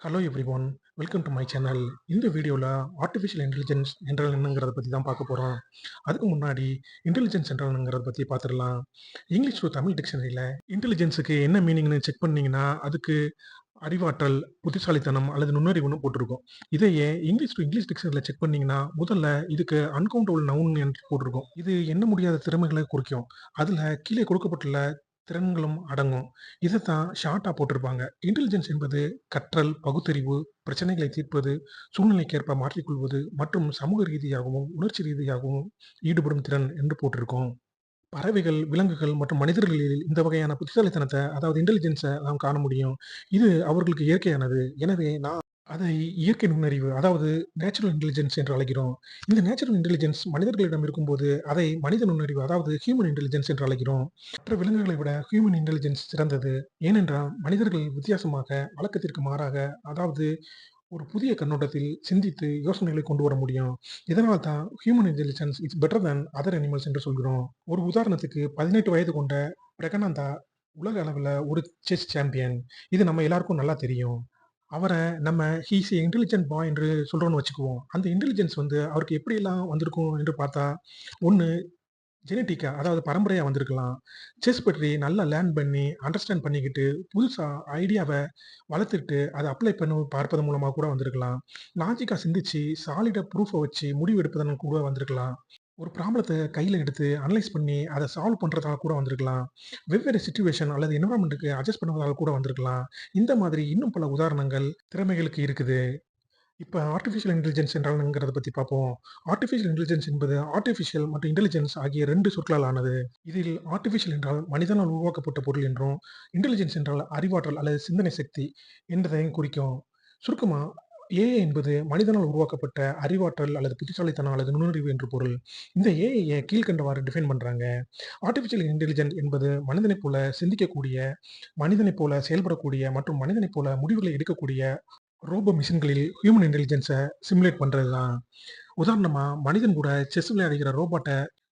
Hello everyone. Welcome to my channel. இந்த வீடியோல artificial intelligence என்றால் என்னங்கிறத பத்தி தான் பார்க்க போறோம். அதுக்கு முன்னாடி இன்டெலிஜென்ஸ் என்றால் என்னங்கிறத பத்தி பார்த்துடலாம். இங்கிலீஷ் டு தமிழ் டிக்ஷனரியில இன்டெலிஜென்ஸுக்கு என்ன மீனிங்ன்னு செக் பண்ணீங்கன்னா, அதுக்கு அறிவாற்றல், புத்திசாலித்தனம் அல்லது நுண்ணறிவுன்னு போட்டிருக்கும். இதையே இங்கிலீஷ் டு இங்கிலீஷ் டிக்ஷனரியில செக் பண்ணீங்கன்னா, முதல்ல இதுக்கு அன்கவுண்டபிள் நவுன் என்று போட்டிருக்கும். இது எண்ண முடியாத திறமைகளை குறிக்கும். அதுல கீழே கொடுக்கப்பட்டுள்ள திறன்களும் அடங்கும். இதத்தான் ஷார்ட்டா போட்டிருப்பாங்க. இன்டெலிஜென்ஸ் என்பது கற்றல், பகுத்தறிவு, பிரச்சனைகளை தீர்ப்பது, சூழ்நிலைக்கேற்ப மாற்றிக்கொள்வது மற்றும் சமூக ரீதியாகவும், உணர்ச்சி ரீதியாகவும் ஈடுபடும் திறன் என்று போட்டிருக்கும். பறவைகள், விலங்குகள் மற்றும் மனிதர்களில் இந்த வகையான புத்திசாலித்தனத்த, அதாவது இன்டெலிஜென்ஸ நாம் காண முடியும். இது அவர்களுக்கு இயற்கையானது. எனவே நாம் அதை இயற்கை நுண்ணறிவு, அதாவது நேச்சுரல் இன்டெலிஜென்ஸ் என்று அழைக்கிறோம். இந்த நேச்சுரல் இன்டெலிஜென்ஸ் மனிதர்களிடம் இருக்கும்போது, அதை மனித நுண்ணறிவு, அதாவது ஹியூமன் இன்டெலிஜென்ஸ் என்று அழைக்கிறோம். மற்ற விலங்குகளை விட ஹியூமன் இன்டெலிஜென்ஸ் சிறந்தது. ஏனென்றால் மனிதர்கள் வித்தியாசமாக, வழக்கத்திற்கு மாறாக, அதாவது ஒரு புதிய கண்ணோட்டத்தில் சிந்தித்து யோசனைகளை கொண்டு வர முடியும். இதனால் தான் human intelligence is better than other animals என்று சொல்கிறோம். ஒரு உதாரணத்துக்கு 18 வயது கொண்ட பிரகனந்தா உலக அளவுல ஒரு செஸ் சாம்பியன். இது நம்ம எல்லாருக்கும் நல்லா தெரியும். அவர நம்ம ஹி இஸ் எ இன்டெலிஜென்ட் பாய் என்று சொல்றோம்னு வச்சுக்குவோம். அந்த இன்டெலிஜென்ஸ் அவருக்கு எப்படியெல்லாம் வந்திருக்கும் என்று பார்த்தா, 1 ஜெனடிக்கா, அதாவது பரம்பரையா வந்திருக்கலாம். செஸ் பற்றி நல்லா லேர்ன் பண்ணி, அண்டர்ஸ்டாண்ட் பண்ணிக்கிட்டு, புதுசா ஐடியாவ வளர்த்துட்டு, அத அப்ளை பண்ணி பார்ப்பதன் மூலமா கூட வந்திருக்கலாம். லாஜிக்கா சிந்திச்சு, சாலிடா ப்ரூஃப வச்சு முடிவு எடுப்பதன் கூட வந்திருக்கலாம். ஒரு ப்ராப்ளத்த கையில எடுத்து அனலைஸ் பண்ணி, அத சால்வ் பண்றதால கூட வந்திருக்கலாம். வெவ்வேறு சிட்யூவேஷன் அல்லது என்வைரன்மென்ட்க்கு அட்ஜஸ்ட் பண்ணுவதால கூட வந்திருக்கலாம். இந்த மாதிரி இன்னும் பல உதாரணங்கள் திறமைகளுக்கு இருக்குது. இப்ப ஆர்டிஃபிஷியல் இன்டெலிஜென்ஸ் என்றால்ங்கிறத பத்தி பார்ப்போம். ஆர்டிஃபிஷியல் இன்டெலிஜென்ஸ் என்பது ஆர்டிஃபிஷியல் மற்றும் இன்டெலிஜென்ஸ் ஆகிய 2 சொற்களால் ஆனது. இதில் ஆர்டிஃபிஷியல் என்றால் மனிதனால் உருவாக்கப்பட்ட பொருள் என்றும், இன்டெலிஜென்ஸ் என்றால் அறிவாற்றல் அல்லது சிந்தனை சக்தி என்பதையும் குறிக்கும். சுருக்கமா ஏஐ என்பது மனிதனால் உருவாக்கப்பட்ட அறிவாற்றல் அல்லது புத்திசாலித்தனம் அல்லது நுண்ணறிவு என்று பொருள். இந்த ஏஐய கீழ்க்கண்டவாறு டிஃபைன் பண்றாங்க. ஆர்டிஃபிஷியல் இன்டெலிஜென்ட் என்பது மனிதனைப் போல சிந்திக்கக்கூடிய, மனிதனைப் போல செயல்படக்கூடிய மற்றும் மனிதனைப் போல முடிவுகளை எடுக்கக்கூடிய ரோபோ மிஷின்களில் ஹியூமன் இன்டெலிஜென்ஸ சிமுலேட் பண்றது தான். உதாரணமா, மனிதன் கூட செஸ் விளையாடுகிற ரோபோட்ட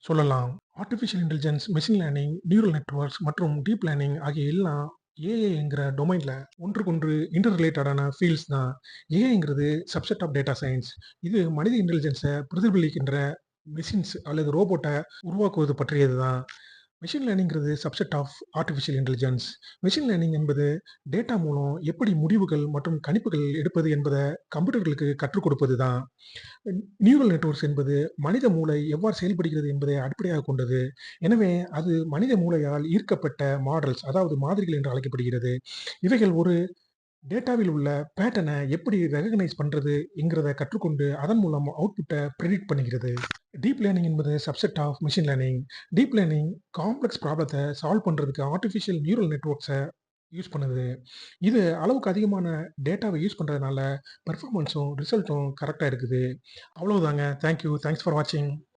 சொல்லலாம். Artificial intelligence, machine learning, neural networks மற்றும் டீப் லேர்னிங் ஆகிய எல்லாம் ஏஐங்கிற டொமைன்ல ஒன்றுக்கொன்று இன்டர் ரிலேட்டடான ஃபீல்ட்ஸ் தான். ஏஐங்கிறது சப்செட் ஆஃப் டேட்டா சயன்ஸ். இது மனித இன்டெலிஜென்ஸ பிரதிபலிக்கின்ற மெஷின்ஸ் அல்லது ரோபோட்ட உருவாக்குவது பற்றியது தான். மெஷின் லேர்னிங்கிறது subset of artificial intelligence. Machine learning என்பது டேட்டா மூலம் எப்படி முடிவுகள் மற்றும் கணிப்புகள் எடுப்பது என்பதை கம்ப்யூட்டர்களுக்கு கற்றுக் கொடுப்பது தான். நியூரல் நெட்வொர்க்ஸ் என்பது மனித மூளை எவ்வாறு செயல்படுகிறது என்பதை அடிப்படையாகக் கொண்டது. எனவே அது மனித மூளையால் ஈர்க்கப்பட்ட மாடல்ஸ், அதாவது மாதிரிகள் என்று அழைக்கப்படுகிறது. இவைகள் ஒரு டேட்டாவில் உள்ள பேட்டர்ன எப்படி ரெகக்னைஸ் பண்றது என்கிறத கற்றுக்கொண்டு, அதன் மூலம் அவுட்புட்ட பிரெடிக்ட் பண்ணுகிறது. டீப் லேர்னிங் என்பது subset of machine learning. Deep learning complex ப்ராப்ளத்த சால்வ் பண்றதுக்கு ஆர்டிஃபிஷியல் நியூரல் நெட்வொர்க்ஸ யூஸ் பண்ணுது. இது அளவுக்கு அதிகமான டேட்டாவ யூஸ் பண்றதுனால பெர்ஃபார்மன்ஸும், ரிசல்ட்டும் கரெக்ட்டா இருக்குது. அவ்வளவுதாங்க. Thank you. தேங்க்ஸ் ஃபார் வாட்சிங்.